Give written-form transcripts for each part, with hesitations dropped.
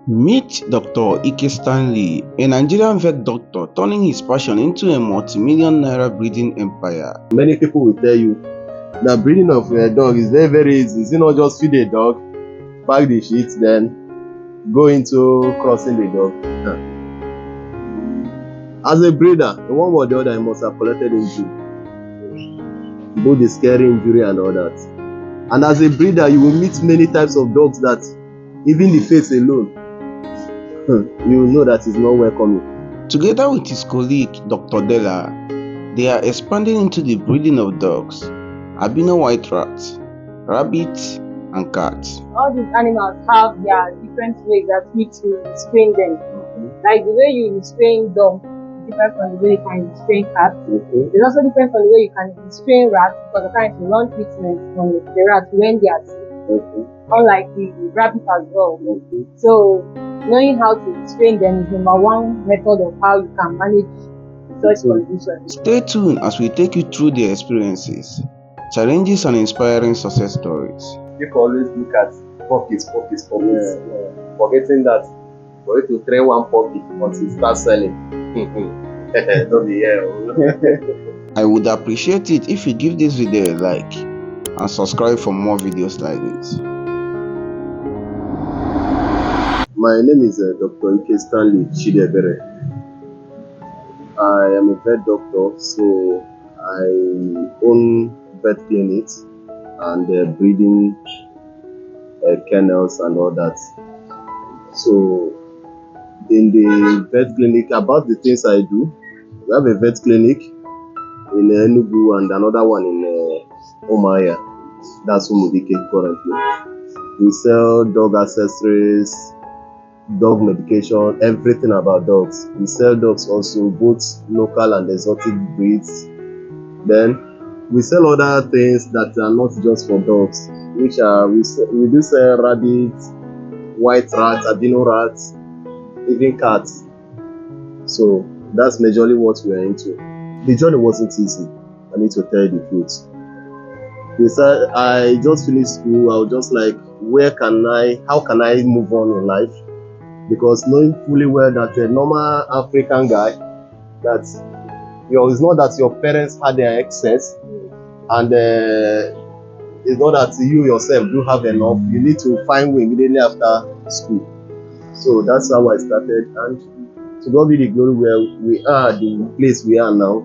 Meet Dr. Ike Stanley, a Nigerian vet doctor turning his passion into a multi-million naira breeding empire. Many people will tell you that breeding of a dog is very, very easy. It's not just feed a dog, pack the shit, then go into crossing the dog. As a breeder, in one way or the other, you must have collected injury, both the scary injury and all that. And as a breeder, you will meet many types of dogs that even the face alone, you know that is not welcoming. Together with his colleague, Dr. Dera, they are expanding into the breeding of dogs, albino white rats, rabbits, and cats. All these animals have their different ways that which you restrain them. Like the way you restrain dog is different from the way you can restrain cats. It's also different from the way you can restrain rats, because the kind to run treatment on the rats when they are sick. Unlike the rabbit as well. So knowing how to restrain them is number one method of how you can manage such conditions. Stay tuned as we take you through their experiences, challenges, and inspiring success stories. People always look at puppies. Forgetting that for you to train one puppy until you start selling. Don't be here. I would appreciate it if you give this video a like and subscribe for more videos like this. My name is Dr. Ike Stanley and Dra. I am a vet doctor, so I own vet clinics and breeding kennels and all that. So in the vet clinic, about the things I do, we have a vet clinic in Enugu and another one in Omaya. That's Umudike currently. We sell dog accessories, dog medication, everything about dogs. We sell dogs also, both local and exotic breeds. Then we sell other things that are not just for dogs, which are we do sell rabbits, white rats, albino rats, even cats. So that's majorly what we are into. The journey wasn't easy, I need to tell you the truth. I just finished school. I was just like, how can I move on in life? Because knowing fully well that a normal African guy, that it's not that your parents had their excess, and it's not that you yourself do have enough. You need to find way immediately after school. So that's how I started, and to God be the glory, where we are, the place we are now,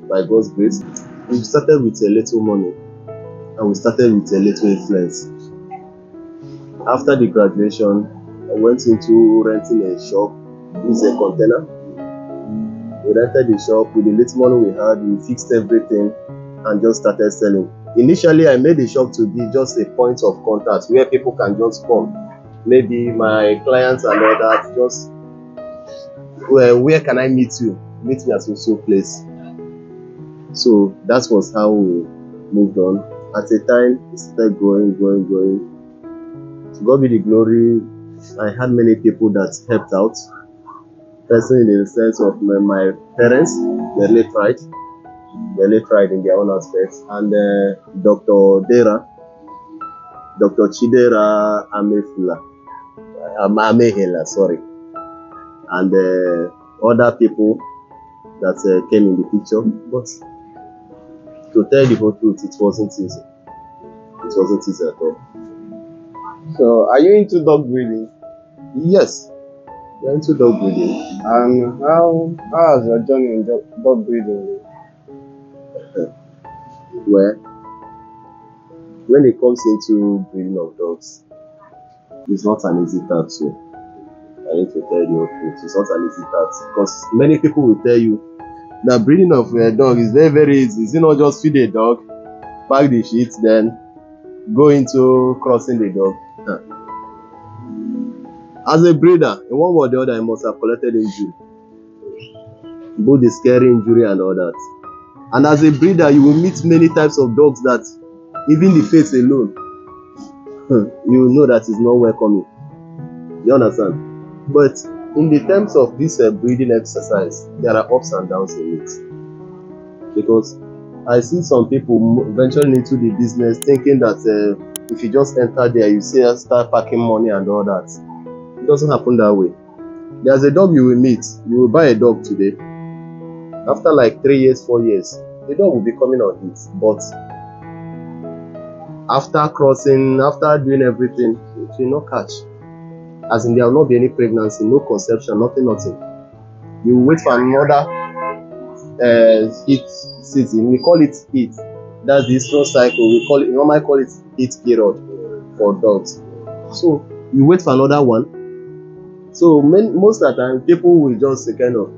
by God's grace. We started with a little money, and we started with a little influence. After the graduation, I went into renting a shop, with a container. We rented the shop. With the little money we had, we fixed everything and just started selling. Initially, I made the shop to be just a point of contact where people can just come. Maybe my clients and all that, just, well, where can I meet you? Meet me at so place. So that was how we moved on. At a time, it started growing. To God be the glory, I had many people that helped out. Personally, in the sense of my parents, they really tried in their own aspects. And Dr. Dera, Dr. Chidera Amehela, sorry. And other people that came in the picture. But to tell the whole truth, it wasn't easy. It wasn't easy at all. So, are you into dog breeding? Yes, we are into dog breeding. And how has your journey in dog breeding? Well, when it comes into breeding of dogs, it's not an easy task. So I need to tell you the truth. It's not an easy task, because many people will tell you that breeding of a dog is very, very easy. It's not just feed a dog, pack the shit, then go into crossing the dog. As a breeder, in one way or the other, you must have collected injury, both the scary injury and all that. And as a breeder, you will meet many types of dogs that even the face alone, you know that is not welcoming. You understand? But in the terms of this breeding exercise, there are ups and downs in it. Because I see some people venturing into the business thinking that if you just enter there, you see start packing money and all that. It doesn't happen that way. There's a dog you will meet. You will buy a dog today. After like 3 years, 4 years, the dog will be coming on it. But after crossing, after doing everything, it will not catch. As in, there will not be any pregnancy, no conception, nothing. You wait for another heat season. We call it heat. That's the estrous cycle. We normally call it heat period for dogs. So you wait for another one. So most of the time, people will just say kind of,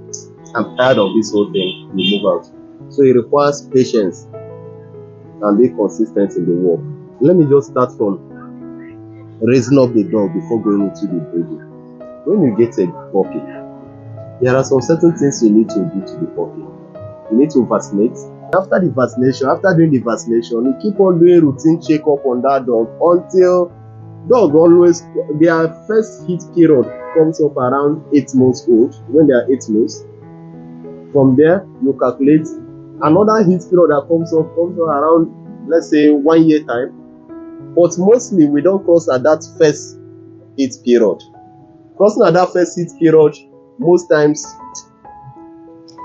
I'm tired of this whole thing, you move out. So it requires patience and be consistent in the work. Let me just start from raising up the dog before going into the breeding. When you get a puppy, there are some certain things you need to do to the puppy. You need to vaccinate. After doing the vaccination, you keep on doing routine checkup on that dog until dog always, their first heat period comes up around 8 months old, when they are 8 months. From there, you calculate another heat period that comes up around, let's say, 1 year time. But mostly, we don't cross at that first heat period. Crossing at that first heat period, most times,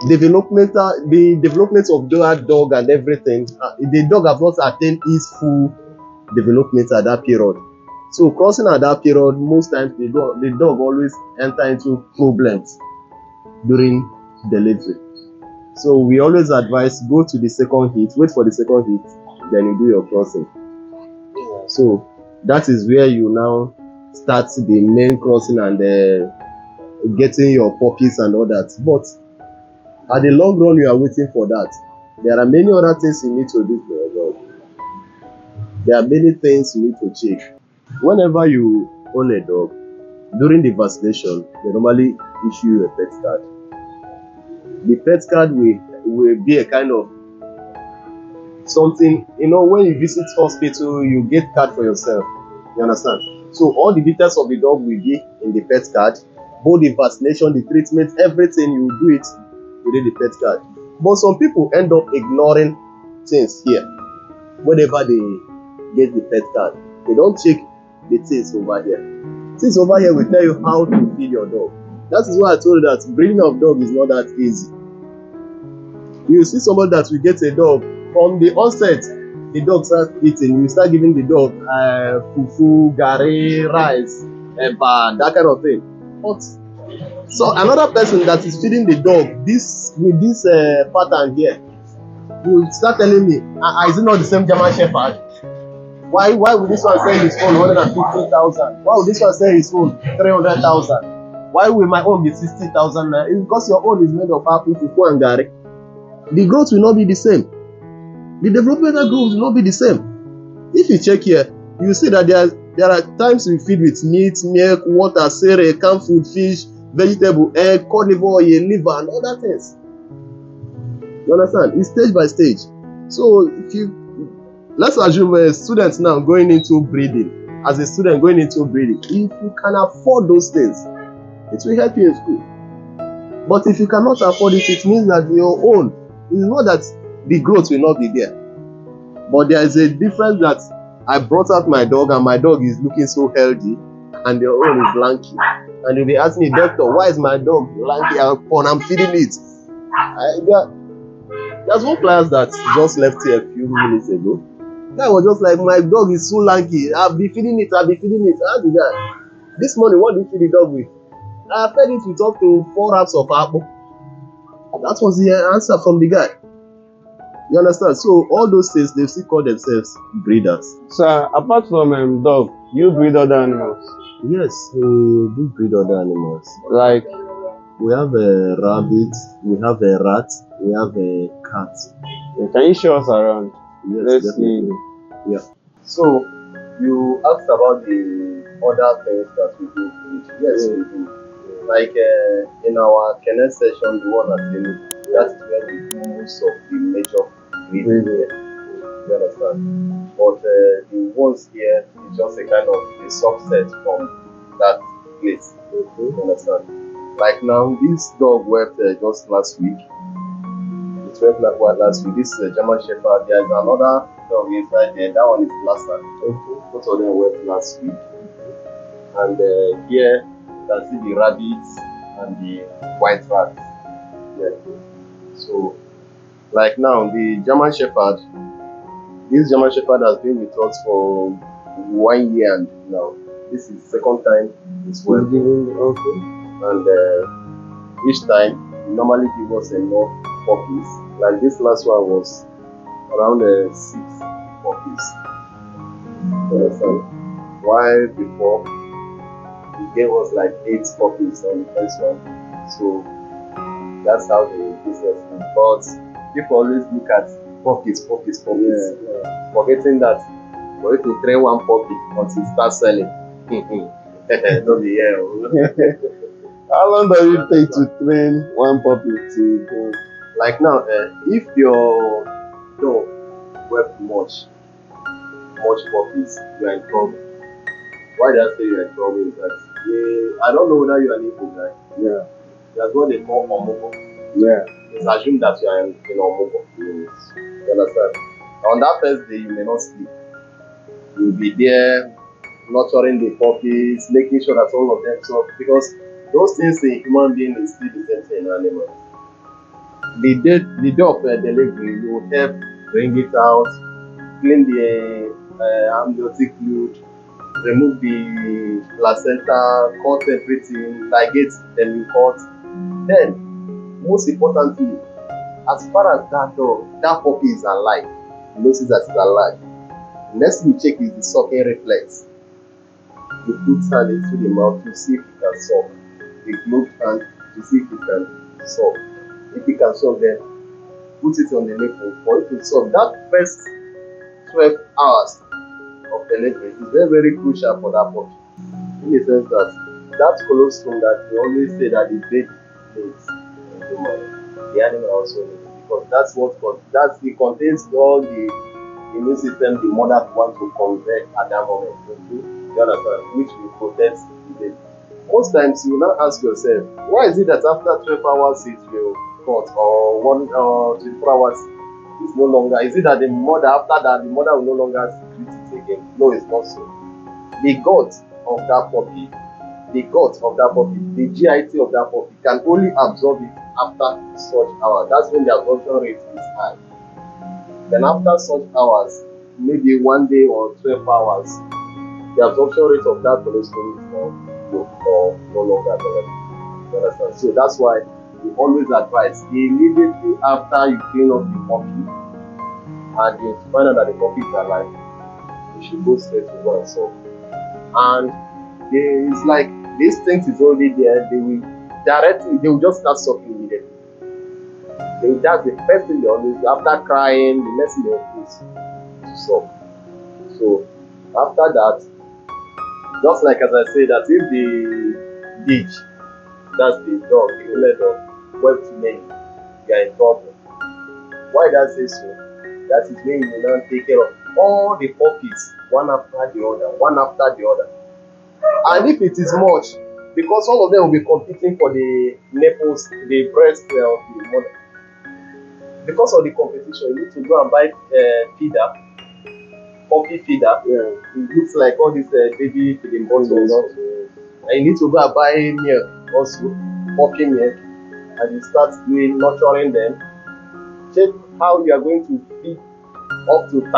the development of that dog and everything, the dog have not attained its full development at that period. So crossing at that period, most times the dog always enter into problems during delivery. So we always advise, go to the second heat, wait for the second heat, then you do your crossing. So that is where you now start the main crossing and getting your puppies and all that. But at the long run, you are waiting for that. There are many other things you need to do for your dog. There are many things you need to check. Whenever you own a dog, during the vaccination, they normally issue you a pet card. The pet card will be a kind of something, when you visit hospital, you get card for yourself. You understand? So all the details of the dog will be in the pet card. Both the vaccination, the treatment, everything, you do it within the pet card. But some people end up ignoring things here. Whenever they get the pet card, they don't check the things over here. Things over here will tell you how to feed your dog. That is why I told you that breeding of dog is not that easy. You see somebody that will get a dog, from the onset, the dog starts eating. You start giving the dog fufu, gari, rice, eba, that kind of thing. But so another person that is feeding the dog with this pattern here, you start telling me, is it not the same German Shepherd? Why would this one sell his own 150,000? Why would this one sell his own 300,000? Why will my own be 60,000? It's because your own is made of apple, fufu, and gari. The growth will not be the same. The developmental growth will not be the same. If you check here, you see that there are times we feed with meat, milk, water, cereal, canned food, fish, vegetable, egg, cod liver oil, liver, and other things. You understand? It's stage by stage. So let's assume a student now going into breeding. As a student going into breeding, if you can afford those things, it will help you in school. But if you cannot afford it, it means that your own, it's not that the growth will not be there. But there is a difference that I brought out my dog and my dog is looking so healthy and your own is lanky. And you'll be asking me, doctor, why is my dog lanky and I'm feeding it? There's one class that just left here a few minutes ago. That was just like, my dog is so lanky. I'll be feeding it. How did that? This morning, what did you feed the dog with? I fed it with up to 4 wraps of apple. That was the answer from the guy. You understand? So all those things, they still call themselves breeders. So apart from dog, you breed other animals? Yes, we do breed other animals. Like? We have a rabbit, we have a rat, we have a cat. Can you show us around? Yes, let's definitely. see. Yeah. So you asked about the other things that we do breed. Yes, we do. Like in our kennel session, the one at the that is where we do most of the major breeding here. You understand? But the ones here is just a kind of a subset from that place. You understand? Like now, this dog wept just last week. It wept like what last week? This German Shepherd. There is another dog inside there. That one is Blaster. Both of them wept last week. And here You can see the rabbits and the white rats. Yeah. So, like now, the German Shepherd, this German Shepherd has been with us for 1 year and now. This is second time it's working. Okay. And each time, he normally give us enough puppies. Like this last one was around 6 puppies. You understand? While before, he gave us like 8 puppies on the first one. So that's how the business is. But people always look at puppies, forgetting that for you to train one puppy until you start selling. Don't be here. How long does it take to train one puppy to go? Like now, if your dog work much puppies, you are in trouble. Why did I say you are in trouble is that I don't know whether you are an Igbo guy. Yeah. That's what they call omogo. Yeah. It's assumed that you are in omogo. You understand? On that first day, you may not sleep. You'll be there nurturing the puppies, making sure that all of them so because those things in human being is still the same thing in animals. The day of delivery, you will help bring it out, clean the amniotic fluid, remove the placenta, cut everything, ligate, then you cut. Then, most importantly, as far as that puppy is alive, you notice that it's alive. The next thing you check is the sucking reflex. You put hand into the mouth to see if it can suck. The gloved hand to see if it can suck. If it can suck, then put it on the nipple for it to suck. That first 12 hours of delivery is very, very crucial for that puppy. In the sense that colostrum that we always say that the baby needs in human, the animal also needs because it contains all the immune system the mother wants to convert at that moment. You understand? Which will protect the baby. Most times you will now ask yourself, why is it that after 12 hours it will cut or 24 hours it's no longer? Is it that the mother after that the mother will no longer secrete it again? No, it's not so. The gut of that puppy, the GIT of that puppy can only absorb it after such hours. That's when the absorption rate is high. Then after such hours, maybe 1 day or 12 hours, the absorption rate of that colostrum is no longer available. You understand? So that's why we always advise immediately after you clean up the puppy and you find out that the puppy is alive, you should go straight to go and suck. And it's like this thing is already there, they will just start sucking immediately. That's the first thing they always do. After crying, the next thing they will do is to suck. So after that, just like as I say that if the bitch, that's the dog, the female dog, wept many, you are in trouble. Why did I say so? That is when you will now take care of all the puppies, one after the other. And if it is much, because all of them will be competing for the nipples, the breast of the mother. Because of the competition, you need to go and buy puppy feeder. Yeah. It looks like all these baby feeding bottles. And you need to go and buy milk also, puppy milk, and you start nurturing them. Check how you are going to feed up to 13.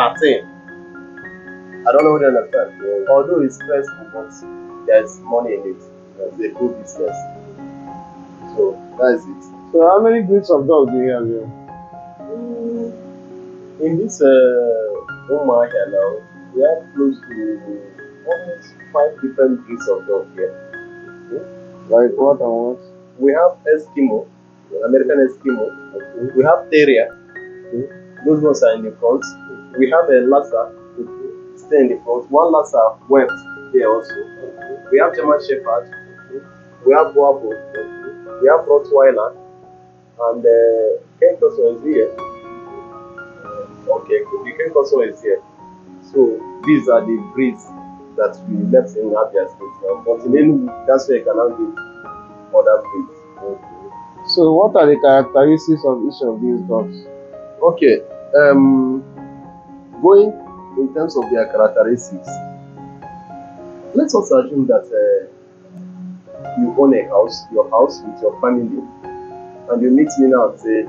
I don't know what you understand. Yeah. Although it's stressful, but there's money in it. It's a good business. So that's it. So how many breeds of dogs do you have here? In this Oma here now, we have close to almost 5 different breeds of dogs here. Like what and what? We have Eskimo, American Eskimo. Okay. We have Dera. Okay. Those ones are in the front. We have a Lhasa, stay in the front. One Lhasa wept there also. We have German Shepherd. We have Boabo. We have Rottweiler. And Ken Koso is here. Okay, the Ken Koso is here. So these are the breeds that we left in Abia State now. But in Enugu, that's where you can now get other breeds. Okay. So what are the characteristics of each of these dogs? Okay. Going in terms of their characteristics, let us assume that you own a house, your house with your family, and you meet me now and say,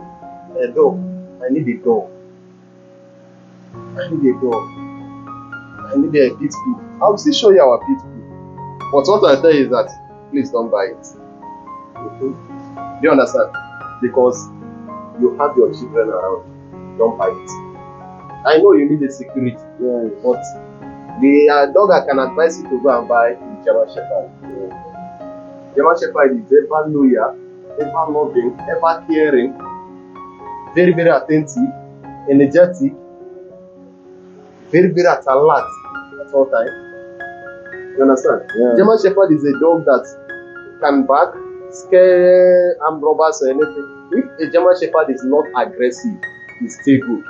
hey, dog, I need a dog. I need a dog. I need a pit bull. I will still show you our pit bull. But what I tell you is that please don't buy it. Do you understand? Because you have your children around. Don't buy it. I know you need a security, but the dog I can advise you to go and buy is German Shepherd. German Shepherd is ever loyal, ever loving, ever caring, very, very attentive, energetic, very, very at alert at all times. You understand? Yeah. German Shepherd is a dog that can bark, scare armed robbers or anything. If a German Shepherd is not aggressive, it's still good.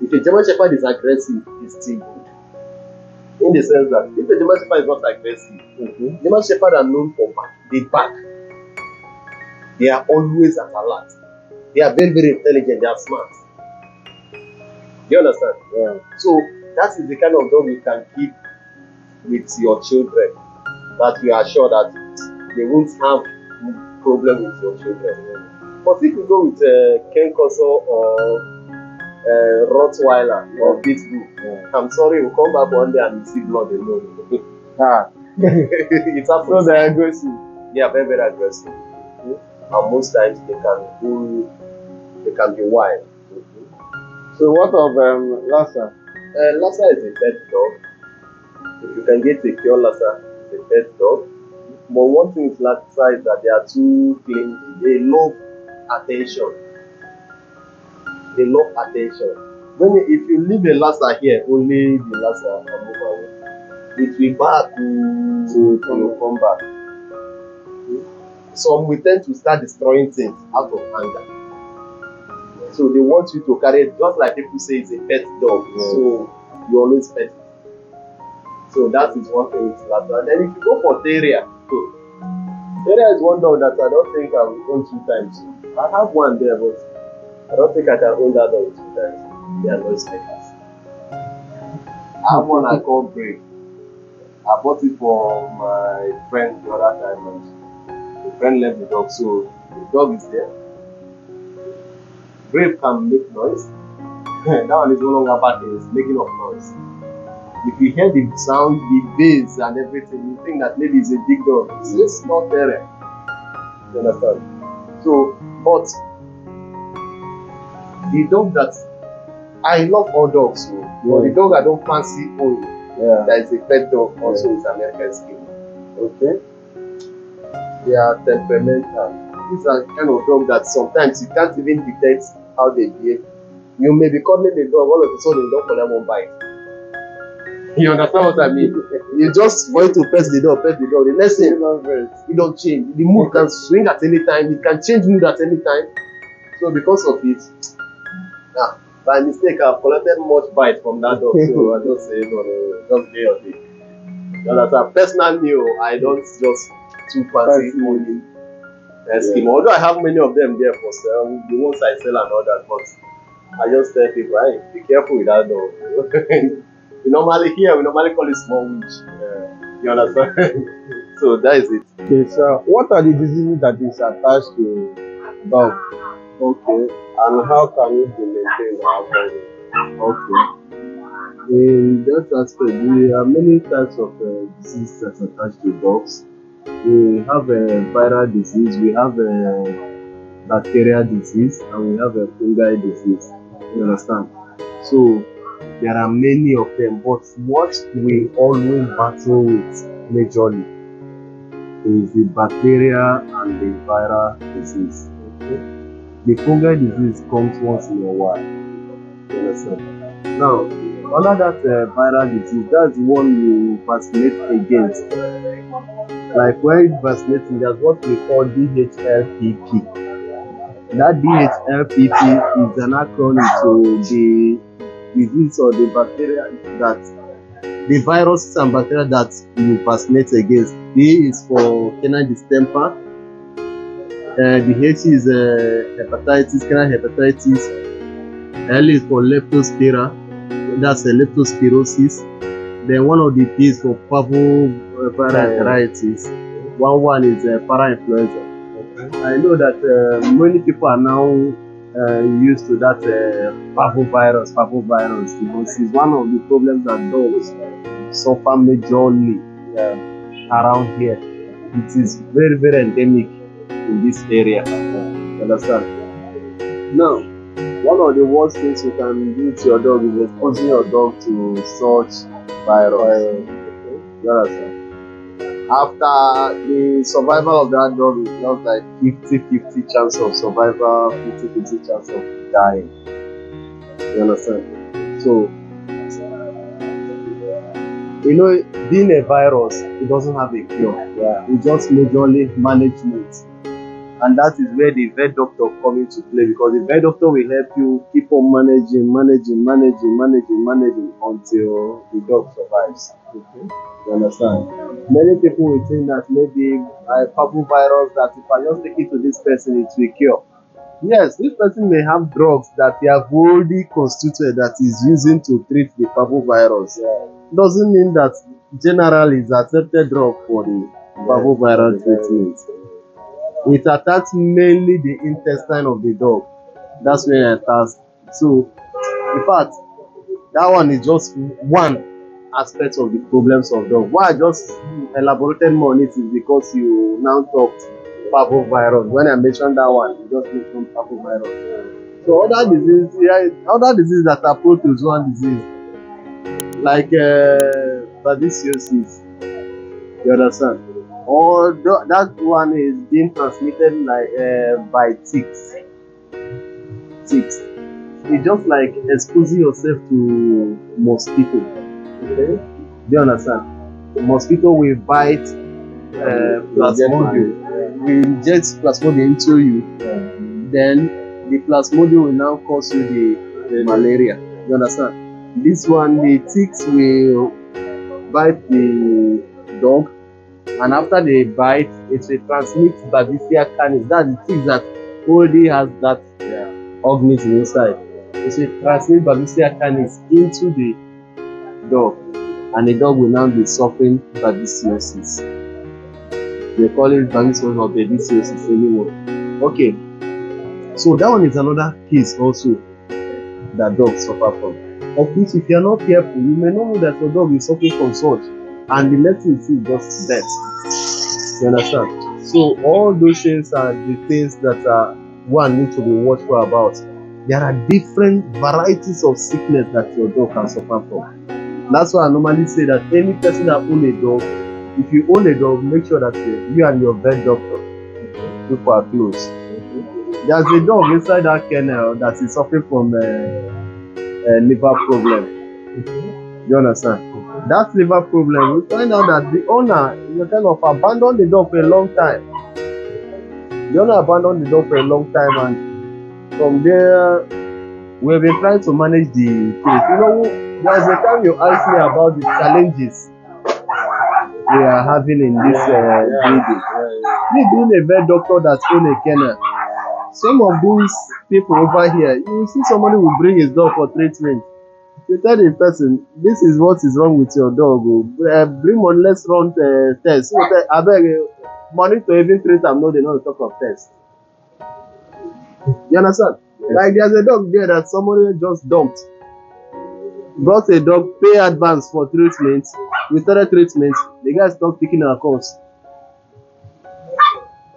If a German Shepherd is aggressive, it's still good. In the sense that if a German Shepherd is not aggressive, German Shepherd are known for bark. They bark. They are always at alert. They are very, very intelligent. They are smart. Do you understand? Yeah. So that is the kind of dog you can keep with your children. That you are sure that they won't have problem with your children. But if you go with Ken Corso or Rottweiler or Pitbull, I'm sorry, you come back one day and you see blood alone. It's absolutely. So they're aggressive. They are very, very aggressive. And most times they can be wild. So what of Lhasa? Lhasa is a pet dog. If you can get a pure Lhasa, it's a pet dog. But one thing with Lhasa is that they are too clingy. They love attention. They love attention. If you leave a Lhasa here, only the Lhasa can move away. It will back to come back. Some will tend to start destroying things out of anger. So they want you to carry it, just like people say it's a pet dog. So you always pet it. So that is one thing with Lhasa. And then if you go for Dera, Dera is one dog that I don't think I will own 2 times. I have one there, but I don't think I can own that dog 2 times. They are noise makers. I have one I call Brave. I bought it for my friend the other time, and the friend left the dog, so the dog is there. Brave can make noise. That one is no longer barking, it's making of noise. If you hear the sound, the bass and everything, you think that maybe it's a big dog. It's just not there. You understand? So, but the dog that I love all dogs, but the dog I don't fancy owning, that is a pet dog, also is American Skin. Okay. They are temperamental. These are kind of dog that sometimes you can't even detect how they behave. You may be cuddling the dog, all of a sudden the dog will one bite. You understand what I mean? You just want to pet the dog. The next thing, it don't change. The mood can swing at any time. It can change mood at any time. So because of it, by mistake, I've collected much bite from that dog. So I just say, no, just day or day. You understand? Personally, I don't just too fancy owning scheme. Although I have many of them there for sale, the ones I sell and all that, but I just tell people, hey, be careful with that dog. We normally call it small witch. You understand? So that is it. Okay, so what are the diseases that is attached to dog? Okay. And how can it be maintained or avoided? Okay. In that aspect, there are many types of diseases that attached to dogs. We have a viral disease, we have a bacterial disease, and we have a fungal disease. You understand? So there are many of them, but what we always battle with majorly is the bacterial and the viral disease. Okay? The fungal disease comes once in a while. You understand? Now, under that viral disease, that's the one you vaccinate against. Like when vaccinating, that's what we call DHLPP. That DHLPP is an acronym to the disease or the bacteria that the viruses and bacteria that you vaccinate against. D is for canine distemper. The H is hepatitis, canine hepatitis. L is for leptospira, that's leptospirosis. Then one of the P is for parvoviral enteritis. one is para-influenza. I know that many people are now used to that parvovirus because it's one of the problems that dogs suffer majorly around here. It is very, very endemic in this area. You understand? Now, one of the worst things you can do to your dog is exposing your dog to such virus. You understand? After the survival of that dog is not like 50-50 chance of survival, 50-50 chance of dying. You understand? So, you know, being a virus, it doesn't have a cure. It's just majorly management. And that is where the vet doctor come into play, because the vet doctor will help you keep on managing until the dog survives. You understand? Many people will think that maybe parvovirus, that if I just take it to this person, it will cure. Yes, this person may have drugs that they have already constituted that is using to treat the parvovirus. Doesn't mean that generally is accepted drug for the parvovirus treatment. It attacks mainly the intestine of the dog. That's where it attacks. So, in fact, that one is just one aspect of the problems of dog. Why I just elaborated more on it is because you now talked parvovirus. When I mentioned that one, you just mentioned parvovirus. So other diseases that are protozoan disease, like babesiosis, you understand? Or that one is being transmitted like by ticks. It's just like exposing yourself to mosquito. Okay? Do you understand? The mosquito will bite plasmodium. We inject plasmodium into you. Then the plasmodium will now cause you the malaria. You understand? This one, the ticks will bite the dog, and after they bite, it will transmit Babesia canis. That's the tick that already has that organism inside. It will transmit Babesia canis into the dog, and the dog will now be suffering babesiosis. They call it babesiosis or babesiosis anymore. Okay, so that one is another case also that dogs suffer from. Of which, if you are not careful, you may not know that your dog is suffering from such, and the next thing you see is just death. You understand? So all those things are the things that one needs to be watchful about. There are different varieties of sickness that your dog can suffer from. That's why I normally say that any person that owns a dog, if you own a dog, make sure that you and your vet doctor people are close. There's a dog inside that kennel that is suffering from liver problem. You understand? That liver problem, we find out that the owner kind of abandoned the dog for a long time. The owner abandoned the dog for a long time, and from there, we've been trying to manage the case. You know, there's a time you asked me about the challenges we are having in this building. Me being a vet doctor that owns a kennel, some of these people over here, you will see somebody will bring his dog for treatment. You tell the person, this is what is wrong with your dog. Bring one, let's run the test. So I beg money to even treat them. No, they don't talk of test. You understand? Yes. Like there's a dog there that somebody just dumped. Brought a dog, pay advance for treatment. We started treatment. The guy stopped picking our calls.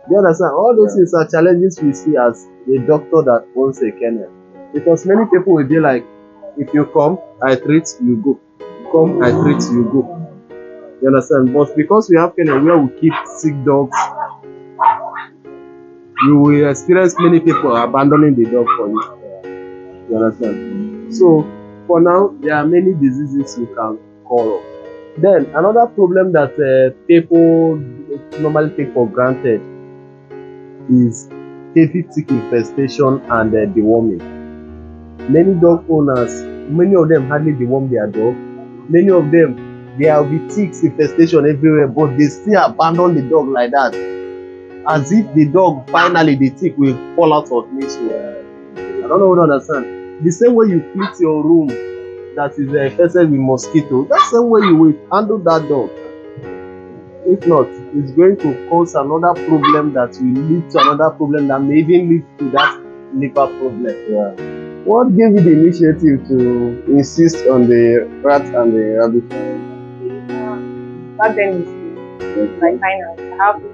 Do you understand? All those things are challenges we see as a doctor that owns a kennel. Because many people will be like, if you come, I treat, you go. Come, I treat, you go. You understand? But because we have kennel where we keep sick dogs, you will experience many people abandoning the dog for you. You understand? So, for now, there are many diseases you can call up. Then, another problem that people normally take for granted is heavy tick infestation and deworming. Many dog owners, many of them hardly deworm their dog. Many of them, there will be ticks infestation everywhere, but they still abandon the dog like that, as if the dog finally the tick will fall out of me. So I don't know what to understand. The same way you clean your room that is infested with mosquito, that's the same way you will handle that dog. If not, it's going to cause another problem that will lead to another problem that may even lead to that liver problem. Yeah. What gave you the initiative to insist on the rat and the rabbit? Back then it's my finance. I have to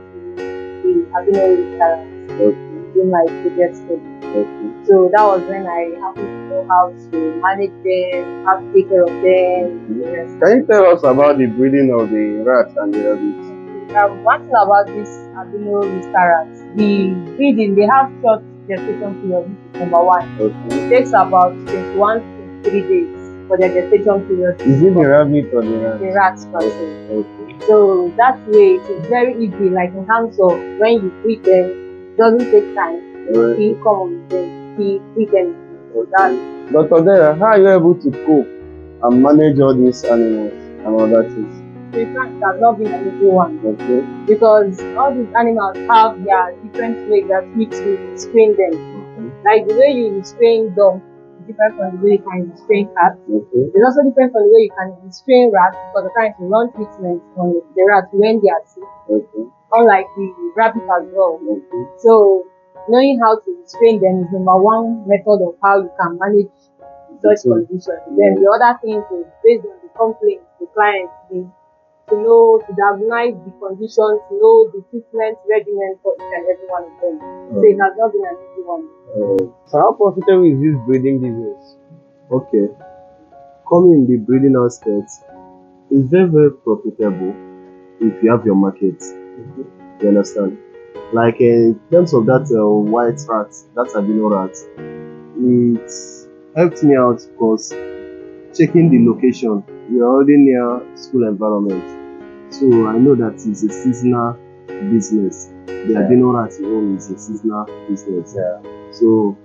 do the albino do my project study. So that was when I happened to know how to manage them, how to take care of them. Yes. Can you tell us about the breeding of the rat and the rabbit? One thing about this albino rats, the breeding, they have short gestation period, which is number one. It takes about 21 to 23 days for their gestation period. Is it the rabbit or the rat? The rats per se. So that way it is very easy, like in terms of when you feed them, it doesn't take time. You come with them, feed them. So that. Dr. Dera, how are you able to cope and manage all these animals and other things? In fact, it has not been an easy one. Because all these animals have their different ways that you to screen them. Like the way you restrain dog is different from the way you can restrain cats. It's also different from the way you can restrain rats, because they're trying to run treatment on the rats when they are sick. Unlike the rabbit as well. So knowing how to restrain them is number one method of how you can manage such conditions. Then the other thing is based on the complaints the client needs, to know, to diagnose the condition, to know the treatment regimen for each and every one of them. So it has not been an easy one. So how profitable is this breeding business? Okay. Coming in the breeding aspect, it's very, very profitable if you have your market. You understand? Like in terms of that white rat, that albino rat, it helped me out because checking the location, we are already near school environment. So I know that it's a seasonal business. The albino rat alone is a seasonal business. So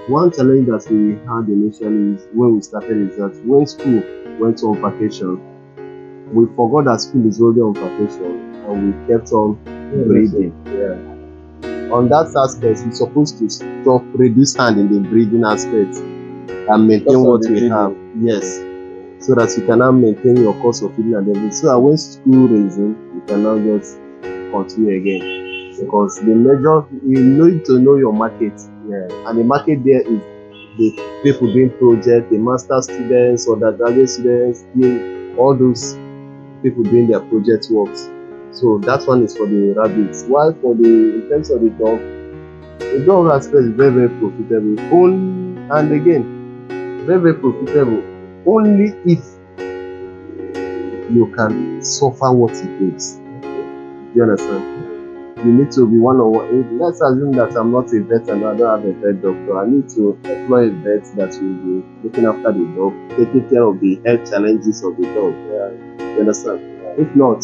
one challenge that we had initially is when we started is that when school went on vacation, we forgot that school is already on vacation and we kept on breeding. On that aspect, we're supposed to stop, reduce hand in the breeding aspect and maintain what we have. Yes. So that you can now maintain your cost of feeding and everything. So that when school resumes, you can now just continue again. Because the major, you need to know your market. And the market there is the people doing projects, the master students or the graduate students, all those people doing their project works. So that one is for the rabbits. While for in terms of the dog aspect is very, very profitable. And again, very, very profitable only if you can suffer what it takes. You understand? You need to be one on one. Let's assume that I'm not a vet and I don't have a vet doctor. I need to employ a vet that will be looking after the dog, taking care of the health challenges of the dog. You understand? If not,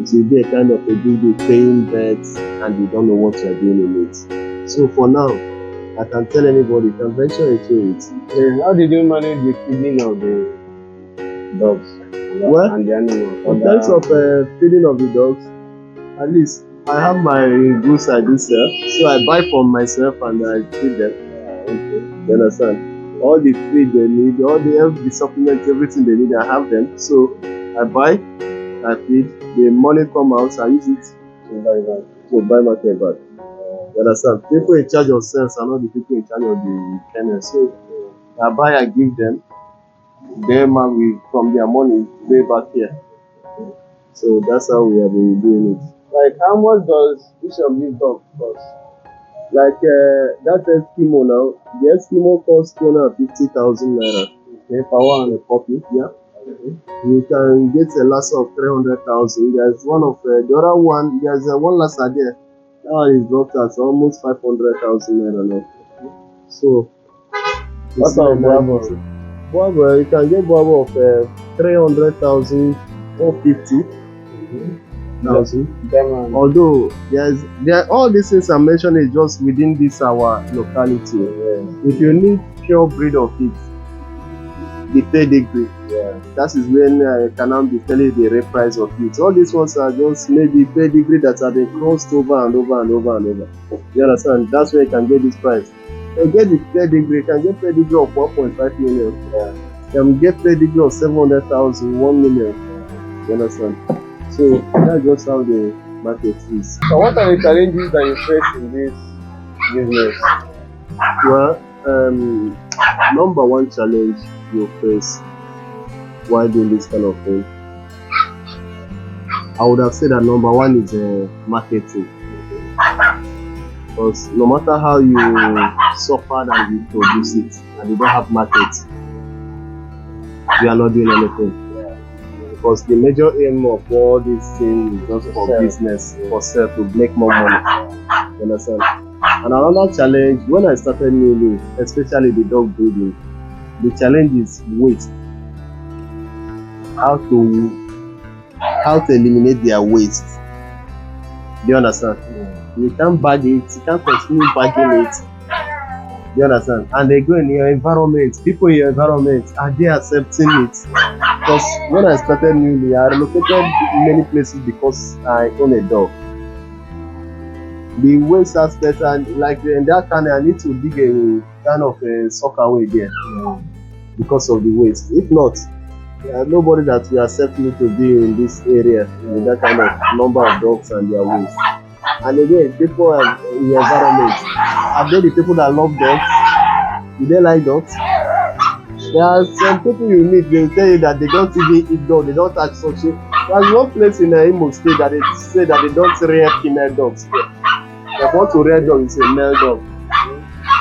it will be a kind of a big paying vet and you don't know what you're doing in it. So for now, I can tell anybody, you can venture into it. How did you manage the feeding of the dogs and the animals? In terms of feeding of the dogs, at least I have my goose I do sell. So I buy from myself and I feed them. You understand? All the feed they need, all the supplements, everything they need, I have them. So I buy, I feed, the money come out, I use it to buy market back. You understand? People in charge of sales are not the people in charge of the kennel. So I buy, I give them. Them and we from their money way back here. So that's how we have been doing it. Like how much does each of these dogs cost? Like that Eskimo now, the Eskimo costs 250,000 naira. Okay, per one. A puppy, yeah. You can get a lassa of 300,000. There's one of the other one. There's one lassa there. That one is dropped at almost 500,000 naira now. So what about Bravo? Bravo, you can get Bravo of 300,000 or 50,000. Although all these things I mentioned is just within this our locality. If you need pure breed of it, the pedigree. That is when I can now be telling you the real price of it. All these ones are just maybe pedigree that have been crossed over and over and over and over. You understand? That's where you can get this price. You get the pedigree, you can get pedigree of 1.5 million. You can get pedigree of 700,000, 1 million. You understand? So that's just how the market is. So what are the challenges that you face in this business? Well, number one challenge you face while doing this kind of thing, I would have said that number one is marketing. Because no matter how you suffer and you produce it and you don't have market, you are not doing anything. Because the major aim of all this thing is just for business, for self, to make more money. You understand? And another challenge, when I started newly, especially the dog breeding, the challenge is waste. How to eliminate their waste. Do you understand? You can't bag it, you can't continue bagging it. Do you understand? And they go in your environment, people in your environment, are they accepting it? Because when I started newly, I relocated many places because I own a dog. The waste aspect, and like in that kind, I need to dig a kind of a soccer way there because of the waste. If not, nobody that will accept me to be in this area in that kind of number of dogs and their waste. And again, people in your environment, are they the people that love dogs? Do they like dogs? There are some people you meet, they will tell you that they don't even eat dogs, they don't touch such a. There's one place in Imo State that they say that they don't rear female dogs. They want to rear dogs, it's a male dog.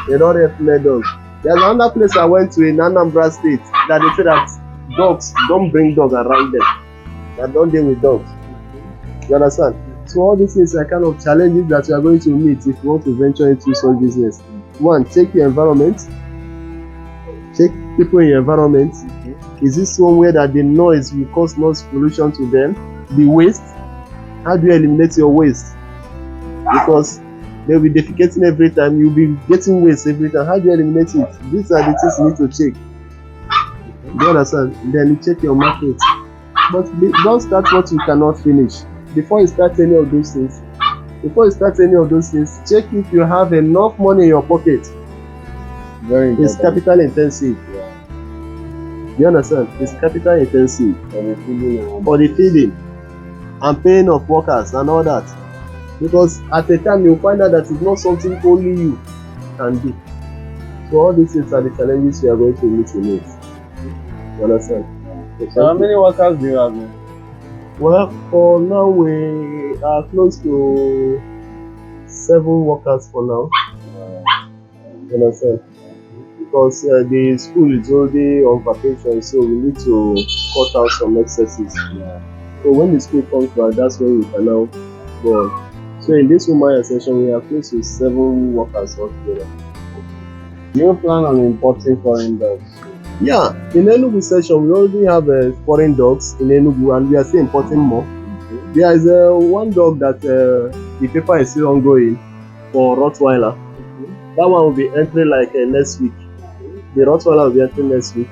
They don't rear female dogs. There's another place I went to in Anambra State that they say that dogs, don't bring dogs around them. That don't deal with dogs. You understand? So all these things are kind of challenges that you are going to meet if you want to venture into such business. One, check your environment. Check people in your environment. Is this somewhere that the noise will cause noise pollution to them? The waste. How do you eliminate your waste? Because they'll be defecating every time. You'll be getting waste every time. How do you eliminate it? These are the things you need to check. Do you understand? Then you check your market. But don't start what you cannot finish. Before you start any of those things, check if you have enough money in your pocket. Very important. It's capital intensive. You understand? It's capital intensive for the feeding and paying of workers and all that. Because at a time you'll find out that it's not something only you can do. So all these things are the challenges we are going to meet in it. You understand? So how many workers do you have now? Well, for now we are close to 7 workers for now. You understand? Because the school is already on vacation, so we need to cut out some excesses. So when the school comes back, that's when we can now go on. So in this Umaya session, we are close to 7 workers altogether. Do you plan on importing foreign dogs? Yeah, in Enugu session, we already have foreign dogs in Enugu, and we are still importing more. There is one dog that the paper is still ongoing for Rottweiler. That one will be entering like next week. The Rottweiler will be entering next week.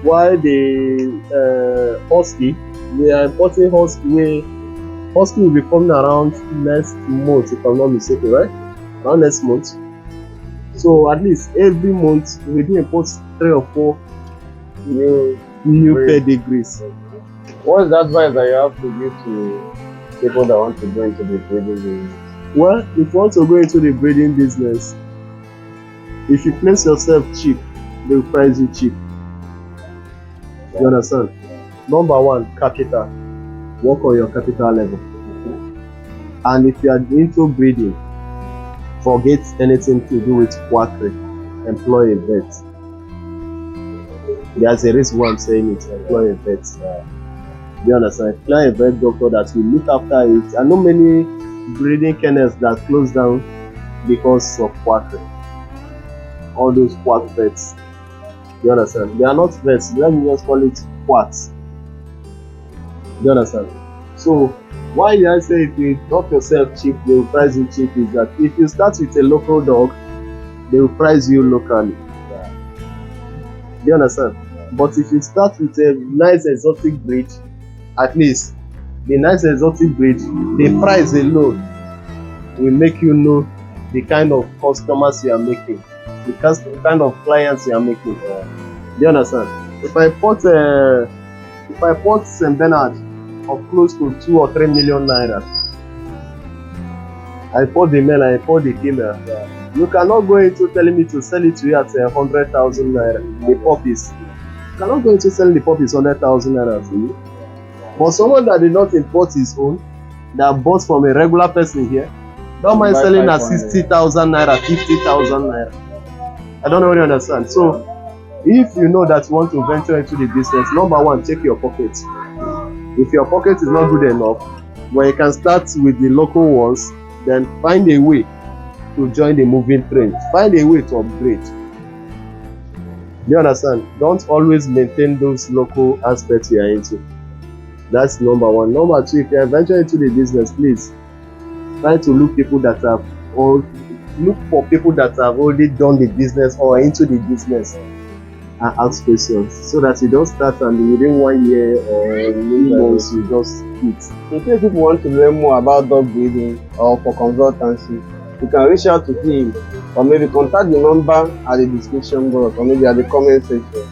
While the Husky, we are importing Husky. Husky will be coming around next month, if I'm not mistaken, right? Around next month. So at least every month we do import 3 or 4 new pedigrees. What is the advice that you have to give to people that want to go into the breeding business? Well, if you want to go into the breeding business, if you place yourself cheap, they will price you cheap. You understand? Number one, capital. Work on your capital level. And if you are into breeding, forget anything to do with quackery. Employ a vet. There's a reason why I'm saying it. Employ a vet. You understand? Employ a vet doctor that will look after it. I know many breeding kennels that close down because of quackery. All those quack vets. You understand? They are not vets. Let me just call it quacks. You understand? So why did I say if you drop yourself cheap, they will price you cheap? Is that if you start with a local dog, they will price you locally. Do you understand? But if you start with a nice exotic breed, at least the nice exotic breed, the price alone will make you know the kind of customers you are making, the kind of clients you are making. Do you understand? If I bought St. Bernard of close to 2 or 3 million naira. I bought the male and I bought the female. You cannot go into telling me to sell it to you at 100,000 naira. The puppies. You cannot go into selling the puppies 100,000 naira to you. But someone that did not import his own, that bought from a regular person here, don't mind selling at 60,000 naira, 50,000 naira. I don't know what you understand. So, if you know that you want to venture into the business, number one, check your pocket. If your pocket is not good enough, well, you can start with the local ones, then find a way to join the moving trend. Find a way to upgrade. Do you understand? Don't always maintain those local aspects you are into. That's number one. Number two, if you are venturing into the business, please try to look for people that have already done the business or into the business and ask questions, so that you don't start and within 1 year or 2 months you just quit. In case people want to learn more about dog breeding or for consultancy, you can reach out to him or maybe contact the number at the description box or maybe at the comment section.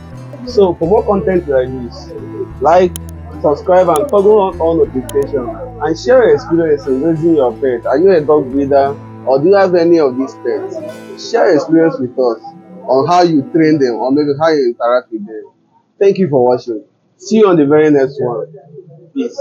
So for more content like this, like, subscribe and toggle on all notifications and share your experience in raising your pet. Are you a dog breeder or do you have any of these pets? Share your experience with us on how you train them or maybe how you interact with them. Thank you for watching. See you on the very next one. Peace.